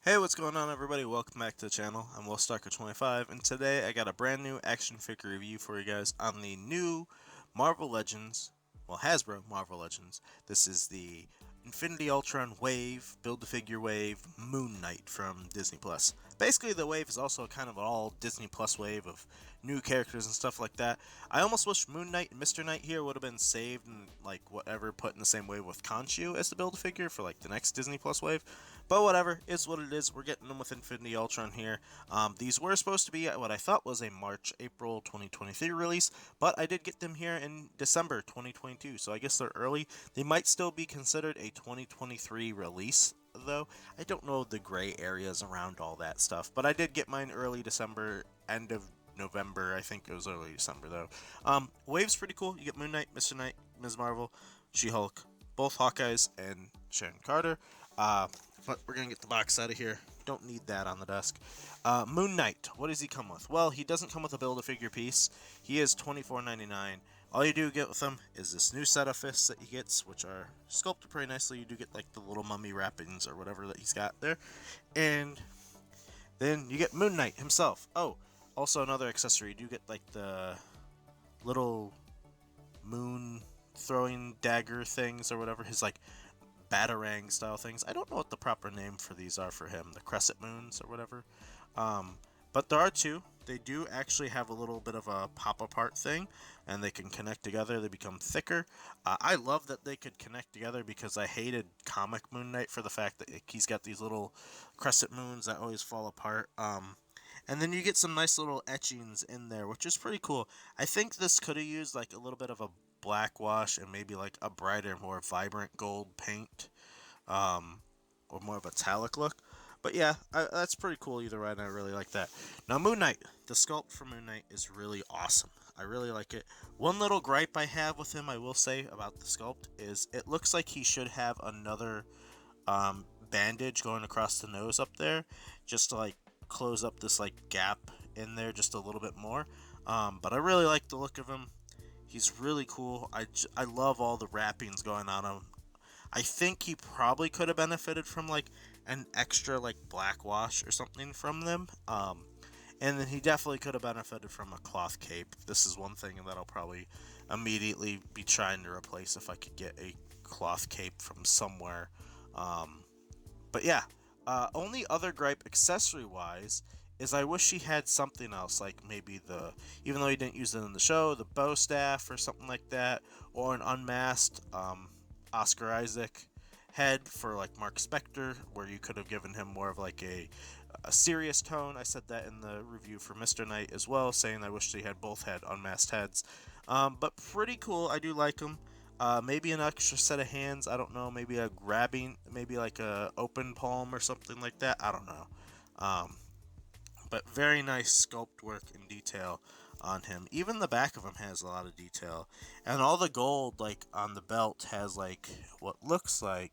Hey, what's going on, everybody? Welcome back to the channel. I'm WillStalker25, and today I got a brand new action figure review for you guys on the new Marvel Legends, well, Hasbro Marvel Legends. This is the Infinity Ultron Wave, Build-A-Figure Wave, Moon Knight from Disney+. Basically, the wave is also kind of an all Disney Plus wave of new characters and stuff like that. I almost wish Moon Knight and Mr. Knight here would have been saved and, like, whatever, put in the same wave with Khonshu as the Build-A-Figure for, like, the next Disney Plus wave. But whatever, is what it is. We're getting them with Infinity Ultron here. These were supposed to be what I thought was a March-April 2023 release, but I did get them here in December 2022, so I guess they're early. They might still be considered a 2023 release, though. I don't know the gray areas around all that stuff, but I did get mine early December, end of November. I think it was early December, though. Wave's pretty cool. You get Moon Knight, Mr. Knight, Ms. Marvel, She-Hulk, both Hawkeyes, and Sharon Carter. But we're going to get the box out of here. Don't need that on the desk. Moon Knight, what does he come with? Well, he doesn't come with a Build-A-Figure piece. He is $24.99. All you do get with him is this new set of fists that he gets, which are sculpted pretty nicely. You do get, like, the little mummy wrappings or whatever that he's got there. And then you get Moon Knight himself. Oh, also another accessory. You do get, like, the little moon throwing dagger things or whatever. His, like, batarang style things. I don't know what the proper name for these are for him, the crescent moons or whatever. But there are two. They do actually have a little bit of a pop apart thing, and they can connect together. They become thicker. I love that they could connect together because I hated comic Moon Knight for the fact that he's got these little crescent moons that always fall apart. And then you get some nice little etchings in there, which is pretty cool. I think this could have used like a little bit of a black wash and maybe like a brighter, more vibrant gold paint, or more of a metallic look. But yeah, that's pretty cool either way, and I really like that. Now, Moon Knight, the sculpt for Moon Knight is really awesome. I really like it. One little gripe I have with him, I will say, about the sculpt is it looks like he should have another bandage going across the nose up there, just to like close up this like gap in there just a little bit more. But I really like the look of him. He's really cool. I love all the wrappings going on him. I think he probably could have benefited from like an extra like black wash or something from them. And then he definitely could have benefited from a cloth cape. This is one thing that I'll probably immediately be trying to replace if I could get a cloth cape from somewhere. But yeah, only other gripe accessory wise is I wish he had something else, like maybe even though he didn't use it in the show, the bow staff or something like that, or an unmasked Oscar Isaac head for like Mark Spector, where you could have given him more of like a serious tone. I said that in the review for Mr. Knight as well, saying I wish they had both had unmasked heads. But pretty cool. I do like them. Maybe an extra set of hands. I don't know. Maybe a grabbing, maybe like a open palm or something like that. I don't know. But very nice sculpt work and detail on him. Even the back of him has a lot of detail, and all the gold like on the belt has like what looks like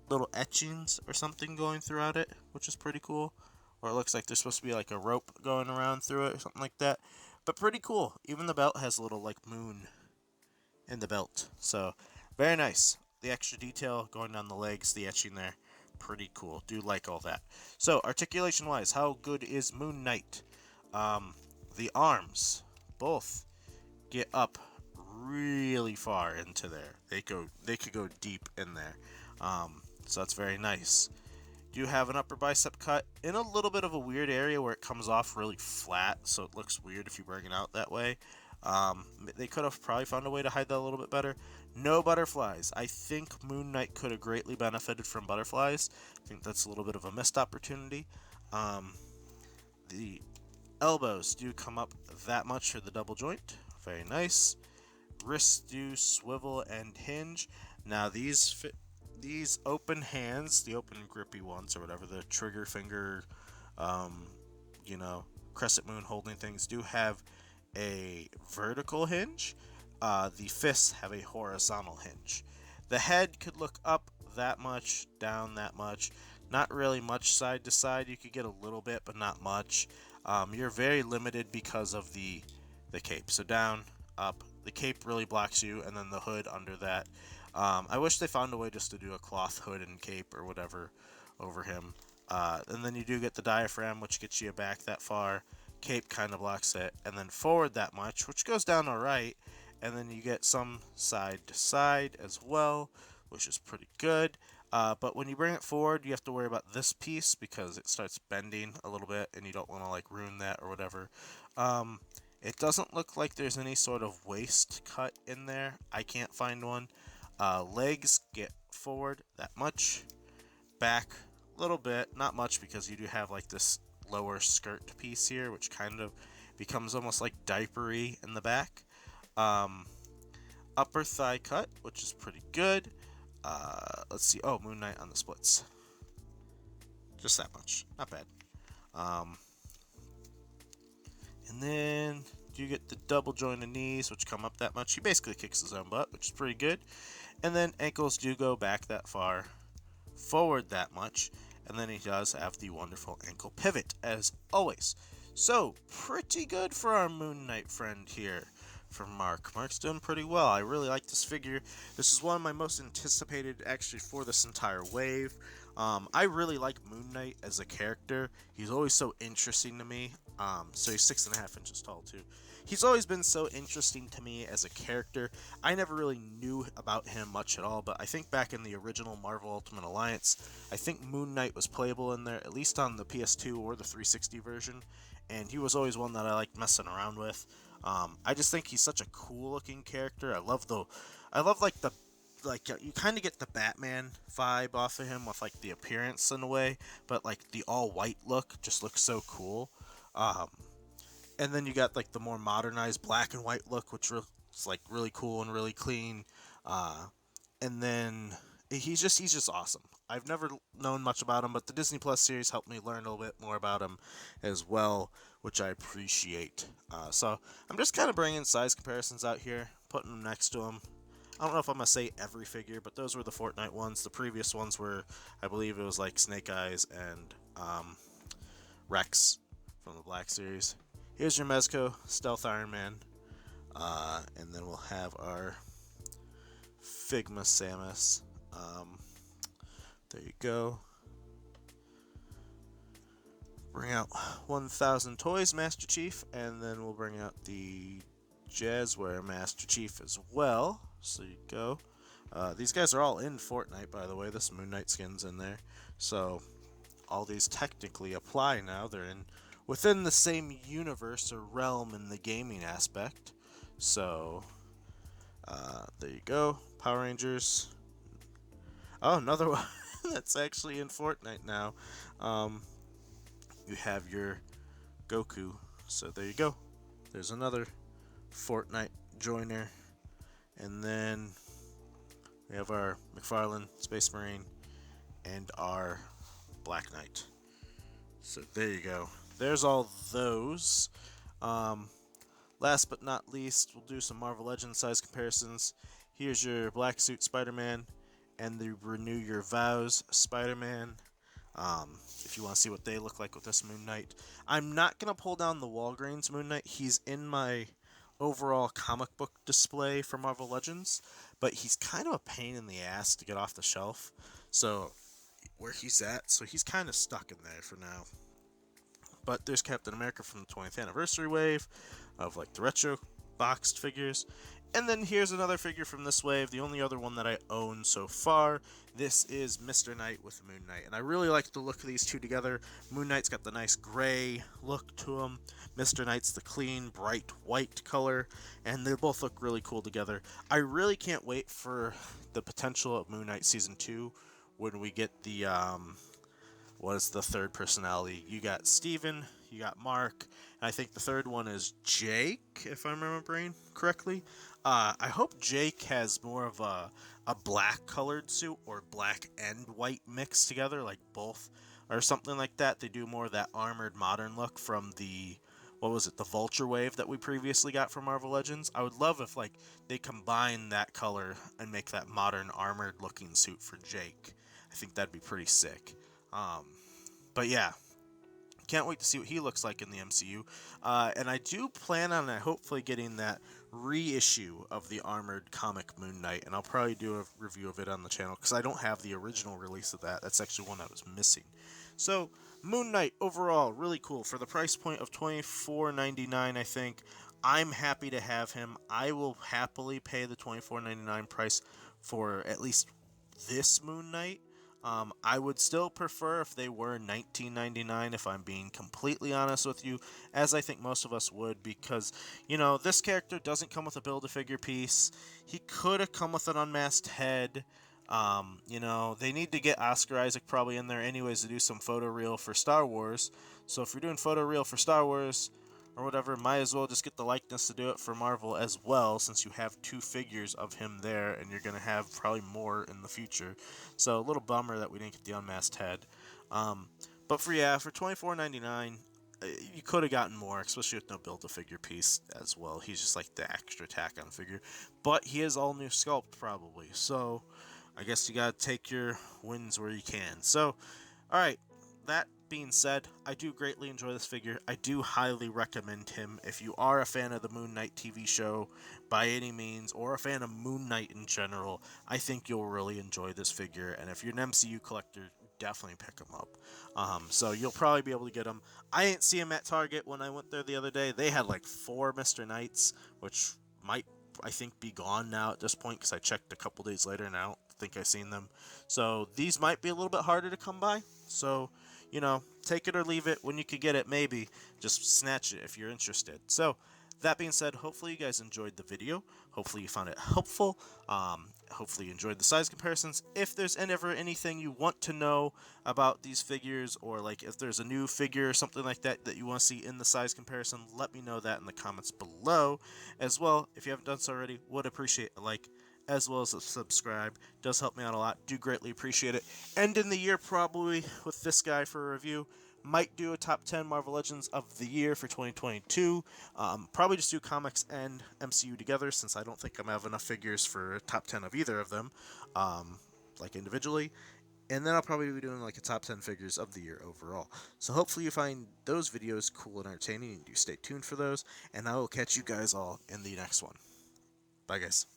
little etchings or something going throughout it, which is pretty cool. Or it looks like there's supposed to be like a rope going around through it or something like that. But pretty cool. Even the belt has a little like moon in the belt. So very nice. The extra detail going down the legs, the etching there, pretty cool. Do like all that. So articulation wise, how good is Moon Knight? The arms both get up really far into there. They could go deep in there. So that's very nice. Do have an upper bicep cut in a little bit of a weird area where it comes off really flat, so it looks weird if you bring it out that way. They could have probably found a way to hide that a little bit better. No butterflies. I think Moon Knight could have greatly benefited from butterflies. I think that's a little bit of a missed opportunity. The elbows do come up that much for the double joint. Very nice. Wrists do swivel and hinge. Now these open hands, the open grippy ones or whatever, the trigger finger, crescent moon holding things do have a vertical hinge. The fists have a horizontal hinge. The head could look up that much, down that much. Not really much side to side. You could get a little bit, but not much. You're very limited because of the cape. So down, up. The cape really blocks you, and then the hood under that. I wish they found a way just to do a cloth hood and cape or whatever over him. And then you do get the diaphragm, which gets you back that far. Cape kind of blocks it, and then forward that much, which goes down alright. And then you get some side to side as well, which is pretty good. But when you bring it forward, you have to worry about this piece because it starts bending a little bit, and you don't want to like ruin that or whatever. It doesn't look like there's any sort of waist cut in there. I can't find one. Legs get forward that much, back a little bit, not much because you do have like this lower skirt piece here, which kind of becomes almost like diapery in the back. Um, Upper thigh cut, which is pretty good. Let's see. Oh, Moon Knight on the splits. Just that much. Not bad. Um, and then you get the double jointed knees, which come up that much. He basically kicks his own butt, which is pretty good. And then ankles do go back that far, forward that much, and then he does have the wonderful ankle pivot as always. So pretty good for our Moon Knight friend here from Mark. Mark's doing pretty well. I really like this figure. This is one of my most anticipated actually for this entire wave. I really like Moon Knight as a character. He's always so interesting to me. So he's 6.5 inches tall too. He's always been so interesting to me as a character. I never really knew about him much at all, but I think back in the original Marvel Ultimate Alliance, I think Moon Knight was playable in there, at least on the PS2 or the 360 version, and he was always one that I liked messing around with. I just think he's such a cool looking character. I love like the you kind of get the Batman vibe off of him with like the appearance in a way, but like the all white look just looks so cool. Um, and then you got like the more modernized black and white look, which is like really cool and really clean. And then he's just awesome. I've never known much about him, but the Disney Plus series helped me learn a little bit more about him as well, which I appreciate. So I'm just kind of bringing size comparisons out here, putting them next to him. I don't know if I'm gonna say every figure, but those were the Fortnite ones. The previous ones were, I believe it was like Snake Eyes and Rex from the Black Series. Here's your Mezco Stealth Iron Man, and then we'll have our Figma Samus. There you go. Bring out 1,000 Toys Master Chief, and then we'll bring out the Jazzware Master Chief as well. So you go. These guys are all in Fortnite, by the way. This Moon Knight skin's in there. So all these technically apply now. They're in within the same universe or realm in the gaming aspect. So there you go. Power Rangers. Oh, another one that's actually in Fortnite now. You have your Goku. So there you go. There's another Fortnite joiner. And then we have our McFarlane Space Marine and our Black Knight. So there you go. There's all those. Last but not least, we'll do some Marvel Legends size comparisons. Here's your Black Suit Spider-Man and the Renew Your Vows Spider-Man. If you want to see what they look like with this Moon Knight. I'm not going to pull down the Walgreens Moon Knight. He's in my overall comic book display for Marvel Legends, but he's kind of a pain in the ass to get off the shelf. So where he's at, so he's kind of stuck in there for now. But there's Captain America from the 20th anniversary wave of like the retro boxed figures. And then here's another figure from this wave, the only other one that I own so far. This is Mr. Knight with Moon Knight, and I really like the look of these two together. Moon Knight's got the nice gray look to him. Mr. Knight's the clean, bright white color, and they both look really cool together. I really can't wait for the potential of Moon Knight Season 2 when we get the, what is the third personality? You got Steven, you got Mark, and I think the third one is Jake, if I'm remembering correctly. I hope Jake has more of a black colored suit or black and white mixed together, like both, or something like that. They do more of that armored modern look from the, what was it, the Vulture wave that we previously got from Marvel Legends. I would love if like they combine that color and make that modern armored looking suit for Jake. I think that'd be pretty sick. But yeah, Can't wait to see what he looks like in the MCU. And I do plan on hopefully getting that reissue of the Armored comic Moon Knight, and I'll probably do a review of it on the channel because I don't have the original release of that. That's actually one I was missing. So Moon Knight overall really cool for the price point of $24.99. I think I'm happy to have him. I will happily pay the $24.99 price for at least this Moon Knight. I would still prefer if they were $19.99, if I'm being completely honest with you, as I think most of us would, because, you know, this character doesn't come with a Build-A-Figure piece. He could have come with an unmasked head. You know, they need to get Oscar Isaac probably in there anyways to do some photoreal for Star Wars. So if you're doing photoreal for Star Wars, or whatever, might as well just get the likeness to do it for Marvel as well, since you have 2 figures of him there, and you're going to have probably more in the future. So a little bummer that we didn't get the unmasked head. But for $24.99, you could have gotten more, especially with no Build-A-Figure piece as well. He's just like the extra tack on figure. But he is all new sculpt probably, so I guess you gotta take your wins where you can. So, alright, that being said, I do greatly enjoy this figure. I do highly recommend him. If you are a fan of the Moon Knight TV show by any means, or a fan of Moon Knight in general, I think you'll really enjoy this figure. And if you're an MCU collector, definitely pick him up. So you'll probably be able to get him. I didn't see him at Target when I went there the other day. They had like 4 Mr. Knights, which might, I think, be gone now at this point, because I checked a couple days later and I don't think I've seen them. So these might be a little bit harder to come by. So, you know, take it or leave it. When you can get it, maybe just snatch it if you're interested. So that being said, hopefully you guys enjoyed the video. Hopefully you found it helpful. Hopefully you enjoyed the size comparisons. If there's ever anything you want to know about these figures, or like if there's a new figure or something like that that you want to see in the size comparison, let me know that in the comments below. As well, if you haven't done so already, would appreciate a like as well as a subscribe. Does help me out a lot. Do greatly appreciate it. End in the year probably with this guy for a review. Might do a top 10 Marvel Legends of the year for 2022. Probably just do comics and MCU together, since I don't think I'm have enough figures for a top 10 of either of them, like individually. And then I'll probably be doing like a top 10 figures of the year overall. So hopefully you find those videos cool and entertaining, and do stay tuned for those. And I will catch you guys all in the next one. Bye, guys.